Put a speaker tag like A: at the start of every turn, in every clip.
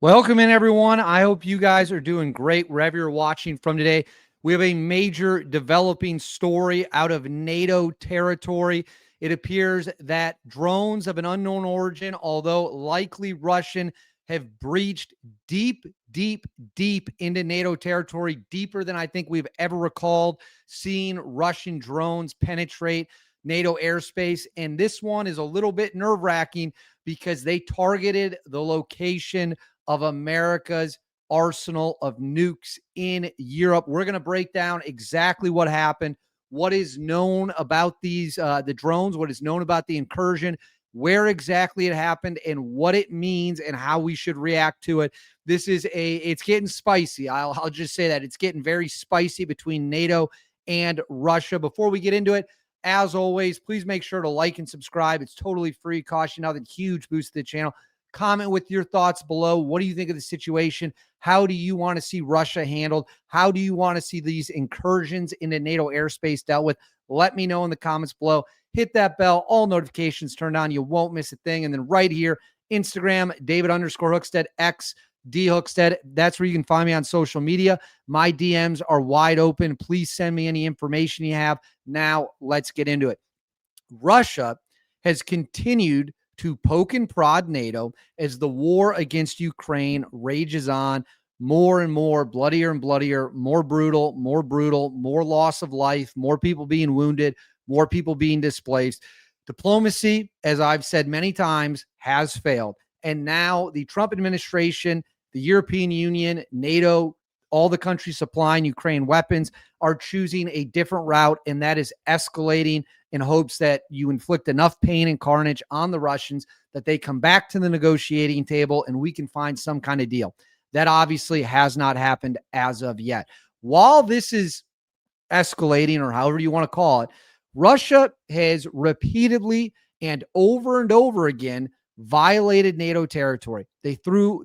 A: Welcome in, everyone. I hope you guys are doing great wherever you're watching from today. We have a major developing story out of NATO territory. It appears that drones of an unknown origin, although likely Russian, have breached deep, deep, deep into NATO territory, deeper than I think we've ever recalled seeing Russian drones penetrate NATO airspace. And this one is a little bit nerve-wracking because they targeted the location of America's arsenal of nukes in Europe. We're going to break down exactly what happened, what is known about the drones, what is known about the incursion, where exactly it happened, and what it means and how we should react to it. It's getting spicy. I'll just say that it's getting very spicy between NATO and Russia. Before we get into it, as always, please make sure to like and subscribe. It's totally free. Cost you nothing. Huge boost to the channel. Comment with your thoughts below. What do you think of the situation? How do you want to see Russia handled? How do you want to see these incursions into NATO airspace dealt with? Let me know in the comments below. Hit that bell, all notifications turned on. You won't miss a thing. And then right here, Instagram, David_Hookstead, X, D Hookstead. That's where you can find me on social media. My DMs are wide open. Please send me any information you have. Now, let's get into it. Russia has continued to poke and prod NATO as the war against Ukraine rages on. More and more, bloodier and bloodier, more brutal, more loss of life, more people being wounded, more people being displaced. Diplomacy, as I've said many times, has failed. And now the Trump administration, the European Union, NATO, all the countries supplying Ukraine weapons are choosing a different route, and that is escalating in hopes that you inflict enough pain and carnage on the Russians that they come back to the negotiating table and we can find some kind of deal. That obviously has not happened as of yet. While this is escalating, or however you want to call it, Russia has repeatedly and over again violated NATO territory. They flew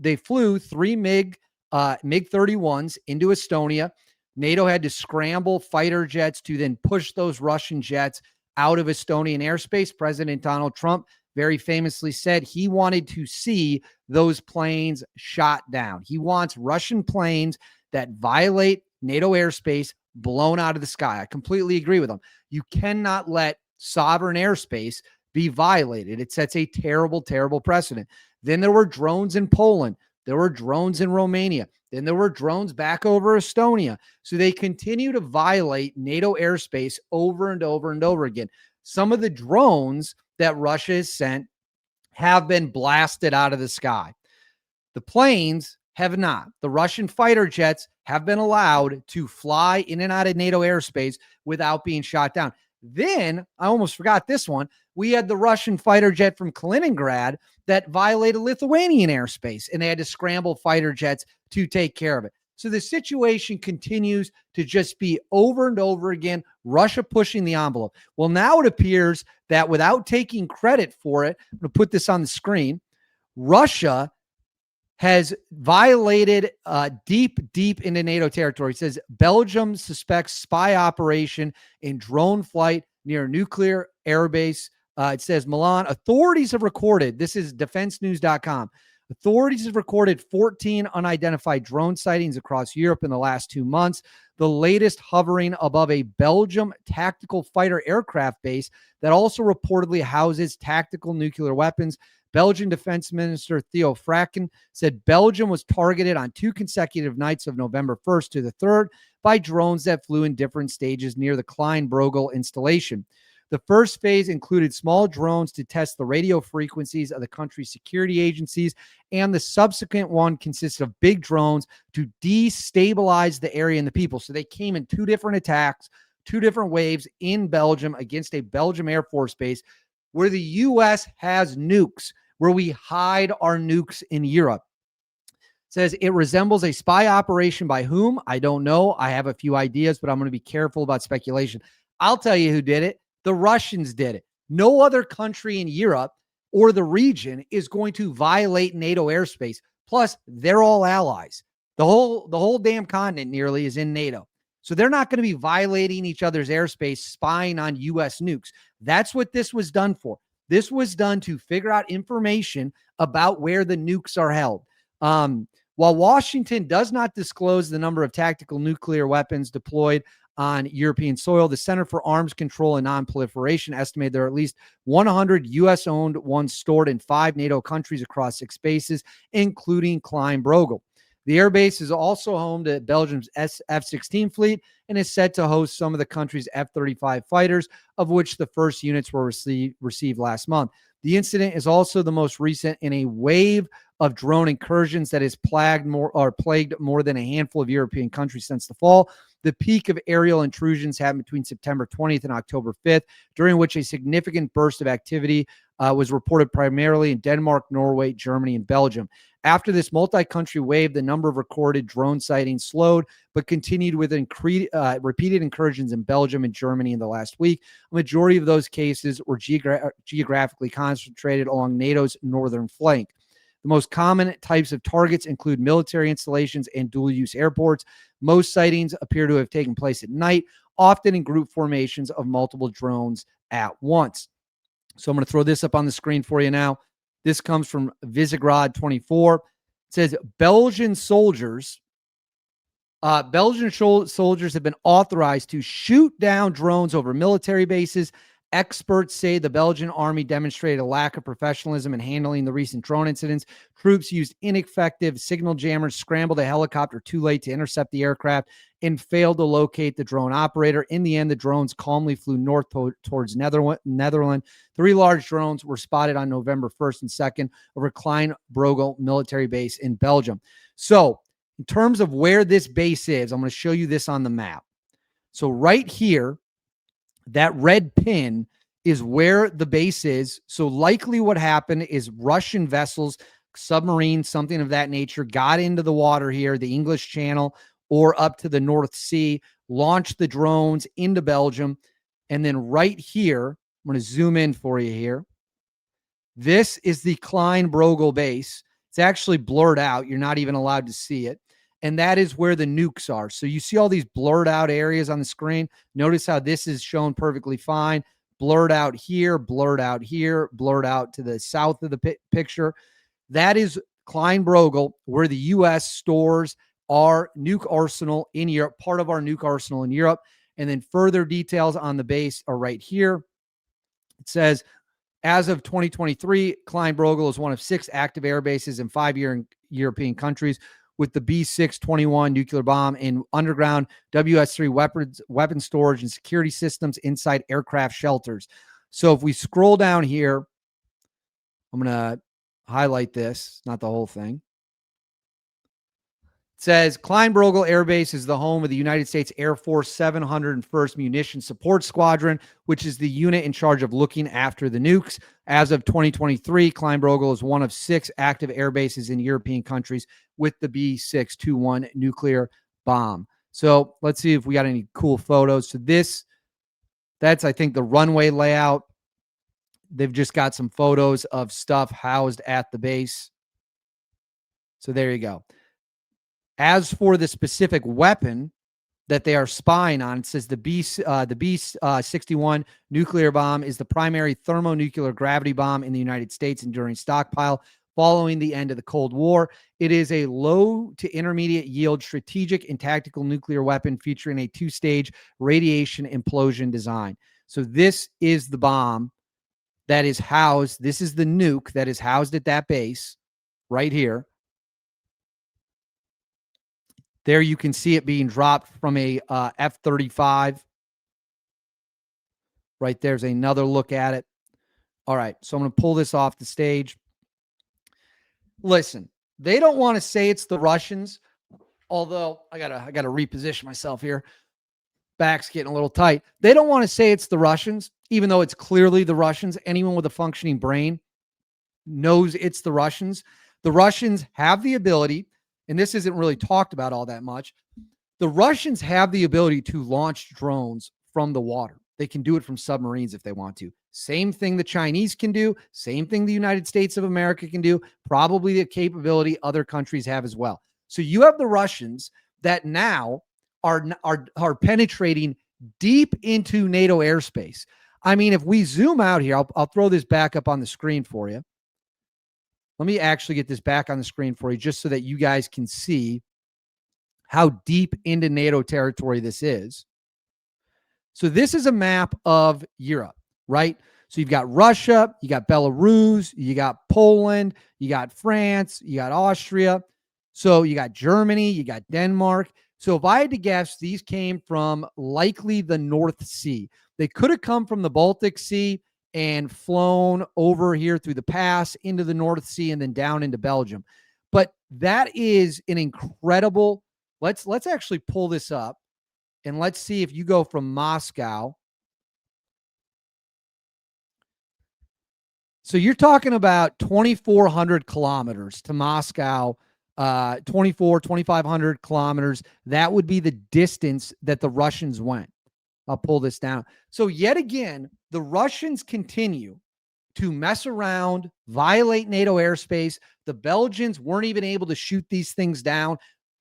A: three MiG-31s into Estonia. NATO had to scramble fighter jets to then push those Russian jets out of Estonian airspace. President Donald Trump very famously said he wanted to see those planes shot down. He wants Russian planes that violate NATO airspace blown out of the sky. I completely agree with him. You cannot let sovereign airspace be violated. It sets a terrible, terrible precedent. Then there were drones in Poland. There were drones in Romania. Then there were drones back over Estonia. So they continue to violate NATO airspace over and over again. Some of the drones that Russia has sent have been blasted out of the sky. The planes have not. The Russian fighter jets have been allowed to fly in and out of NATO airspace without being shot down. Then, I almost forgot this one, we had the Russian fighter jet from Kaliningrad that violated Lithuanian airspace, and they had to scramble fighter jets to take care of it. So the situation continues to just be over and over again, Russia pushing the envelope. Well, now it appears that without taking credit for it, I'm going to put this on the screen, Russia has violated deep into NATO territory. It says Belgium suspects spy operation in drone flight near nuclear airbase. It says Milan. Authorities have recorded, this is defensenews.com. Authorities have recorded 14 unidentified drone sightings across Europe in the last 2 months, the latest hovering above a Belgium tactical fighter aircraft base that also reportedly houses tactical nuclear weapons. Belgian Defense Minister Theo Fraken said Belgium was targeted on 2 consecutive nights of November 1st to the 3rd by drones that flew in different stages near the Klein-Brogel installation. The first phase included small drones to test the radio frequencies of the country's security agencies, and the subsequent one consisted of big drones to destabilize the area and the people. So they came in 2 different attacks, 2 different waves in Belgium against a Belgium Air Force base where the U.S. has nukes, where we hide our nukes in Europe. It says it resembles a spy operation by whom? I don't know. I have a few ideas, but I'm going to be careful about speculation. I'll tell you who did it. The Russians did it. No other country in Europe or the region is going to violate NATO airspace. Plus, they're all allies. The whole damn continent nearly is in NATO. So they're not going to be violating each other's airspace, spying on U.S. nukes. That's what this was done for. This was done to figure out information about where the nukes are held. While Washington does not disclose the number of tactical nuclear weapons deployed on European soil, the Center for Arms Control and Non-Proliferation estimated there are at least 100 U.S.-owned ones stored in 5 NATO countries across 6 bases, including Klein-Brogel. The airbase is also home to Belgium's F-16 fleet and is set to host some of the country's F-35 fighters, of which the first units were received last month. The incident is also the most recent in a wave of drone incursions that has plagued more than a handful of European countries since the fall. The peak of aerial intrusions happened between September 20th and October 5th, during which a significant burst of activity was reported primarily in Denmark, Norway, Germany, and Belgium. After this multi-country wave, the number of recorded drone sightings slowed, but continued with repeated incursions in Belgium and Germany in the last week. A majority of those cases were geographically concentrated along NATO's northern flank. The most common types of targets include military installations and dual-use airports. Most sightings appear to have taken place at night, often in group formations of multiple drones at once. So I'm going to throw this up on the screen for you now. This comes from Visegrad 24. It says Belgian soldiers have been authorized to shoot down drones over military bases. Experts say the Belgian army demonstrated a lack of professionalism in handling the recent drone incidents. Troops used ineffective signal jammers, scrambled a helicopter too late to intercept the aircraft, and failed to locate the drone operator. In the end, the drones calmly flew north towards Netherlands. 3 large drones were spotted on November 1st and 2nd over Klein-Brogel military base in Belgium. So in terms of where this base is, I'm going to show you this on the map. So right here, that red pin is where the base is. So likely what happened is Russian vessels, submarines, something of that nature, got into the water here, the English Channel, or up to the North Sea, launched the drones into Belgium. And then right here, I'm going to zoom in for you here. This is the Klein-Brogel base. It's actually blurred out. You're not even allowed to see it. And that is where the nukes are. So you see all these blurred out areas on the screen. Notice how this is shown perfectly fine. Blurred out here, blurred out here, blurred out to the south of the picture. That is Klein-Brogel, where the U.S. stores our nuke arsenal in Europe, part of our nuke arsenal in Europe. And then further details on the base are right here. It says, as of 2023, Klein-Brogel is one of 6 active air bases in 5 European countries, with the B621 nuclear bomb in underground WS3 weapon storage and security systems inside aircraft shelters. So if we scroll down here, I'm going to highlight this, not the whole thing. It says Klein-Brogel Air Base is the home of the United States Air Force 701st Munition Support Squadron, which is the unit in charge of looking after the nukes. As of 2023, Klein-Brogel is one of 6 active air bases in European countries with the B621 nuclear bomb. So let's see if we got any cool photos. So that's, I think, the runway layout. They've just got some photos of stuff housed at the base. So there you go. As for the specific weapon that they are spying on, it says the B-61 nuclear bomb is the primary thermonuclear gravity bomb in the United States enduring stockpile following the end of the Cold War. It is a low to intermediate yield strategic and tactical nuclear weapon featuring a 2-stage radiation implosion design. So this is the bomb that is housed. This is the nuke that is housed at that base right here. There you can see it being dropped from a F-35. Right there's another look at it. All right, so I'm going to pull this off the stage. Listen, they don't want to say it's the Russians, although I gotta reposition myself here. Back's getting a little tight. They don't want to say it's the Russians, even though it's clearly the Russians. Anyone with a functioning brain knows it's the Russians. The Russians have the ability, and this isn't really talked about all that much. The Russians have the ability to launch drones from the water. They can do it from submarines if they want to. Same thing the Chinese can do. Same thing the United States of America can do. Probably the capability other countries have as well. So you have the Russians that now are penetrating deep into NATO airspace. I mean, if we zoom out here, I'll throw this back up on the screen for you. Let me actually get this back on the screen for you just so that you guys can see how deep into NATO territory this is. So this is a map of Europe, right? So you've got Russia, you got Belarus, you got Poland, you got France, you got Austria. So you got Germany, you got Denmark. So if I had to guess, these came from likely the North Sea. They could have come from the Baltic Sea and flown over here through the pass into the North Sea and then down into Belgium. But that is an incredible. Let's actually pull this up. And let's see if you go from Moscow. So you're talking about 2,400 kilometers to Moscow, 2,500 kilometers. That would be the distance that the Russians went. I'll pull this down. So yet again, the Russians continue to mess around, violate NATO airspace. The Belgians weren't even able to shoot these things down.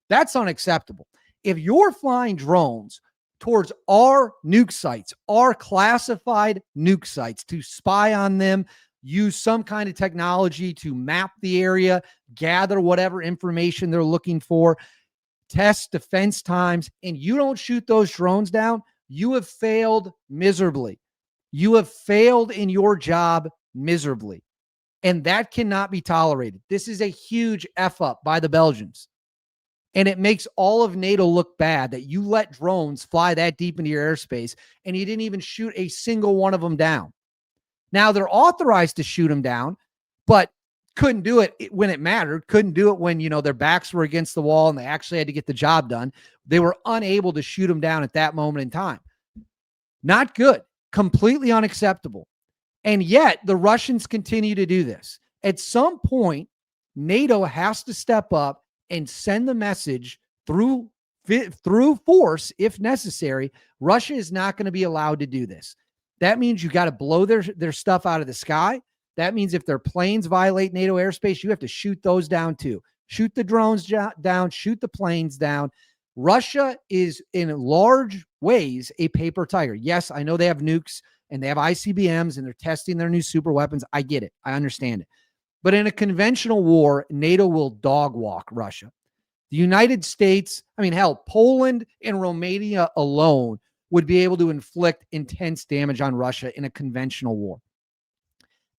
A: That's unacceptable. If you're flying drones towards our nuke sites, our classified nuke sites, to spy on them, use some kind of technology to map the area, gather whatever information they're looking for, test defense times, and you don't shoot those drones down, you have failed miserably. You have failed in your job miserably. And that cannot be tolerated. This is a huge F up by the Belgians. And it makes all of NATO look bad that you let drones fly that deep into your airspace and you didn't even shoot a single one of them down. Now they're authorized to shoot them down, but couldn't do it when it mattered. Couldn't do it when, their backs were against the wall and they actually had to get the job done. They were unable to shoot them down at that moment in time. Not good. Completely unacceptable. And yet the Russians continue to do this. At some point, NATO has to step up and send the message through force, if necessary. Russia is not going to be allowed to do this. That means you got to blow their stuff out of the sky. That means if their planes violate NATO airspace, you have to shoot those down too. Shoot the drones down, shoot the planes down. Russia is in large ways a paper tiger. Yes, I know they have nukes and they have ICBMs and they're testing their new super weapons. I get it. I understand it. But in a conventional war, NATO will dog walk Russia. The United States, Poland and Romania alone would be able to inflict intense damage on Russia in a conventional war.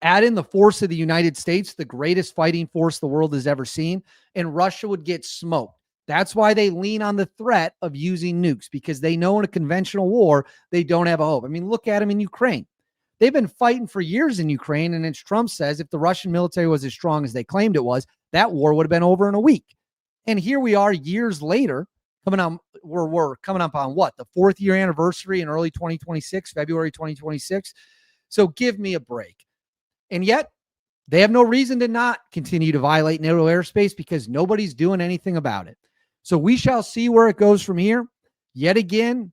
A: Add in the force of the United States, the greatest fighting force the world has ever seen, and Russia would get smoked. That's why they lean on the threat of using nukes, because they know in a conventional war, they don't have a hope. Look at them in Ukraine. They've been fighting for years in Ukraine, and as Trump says, if the Russian military was as strong as they claimed it was, that war would have been over in a week. And here we are years later, we're coming up on what? The 4th year anniversary in early 2026, February 2026. So give me a break. And yet, they have no reason to not continue to violate NATO airspace because nobody's doing anything about it. So we shall see where it goes from here. Yet again,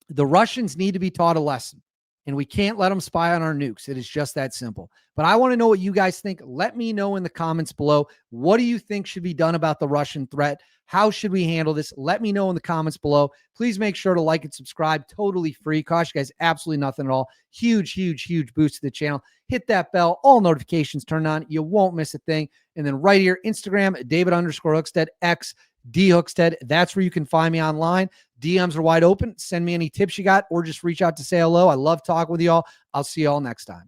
A: the Russians need to be taught a lesson. And we can't let them spy on our nukes. It is just that simple. But I want to know what you guys think. Let me know in the comments below. What do you think should be done about the Russian threat? How should we handle this? Let me know in the comments below. Please make sure to like and subscribe. Totally free. Cost you guys absolutely nothing at all. Huge, huge, huge boost to the channel. Hit that bell. All notifications turned on. You won't miss a thing. And then right here, Instagram, David_Hookstead, X, D Hookstead. That's where you can find me online. DMs are wide open. Send me any tips you got or just reach out to say hello. I love talking with y'all. I'll see y'all next time.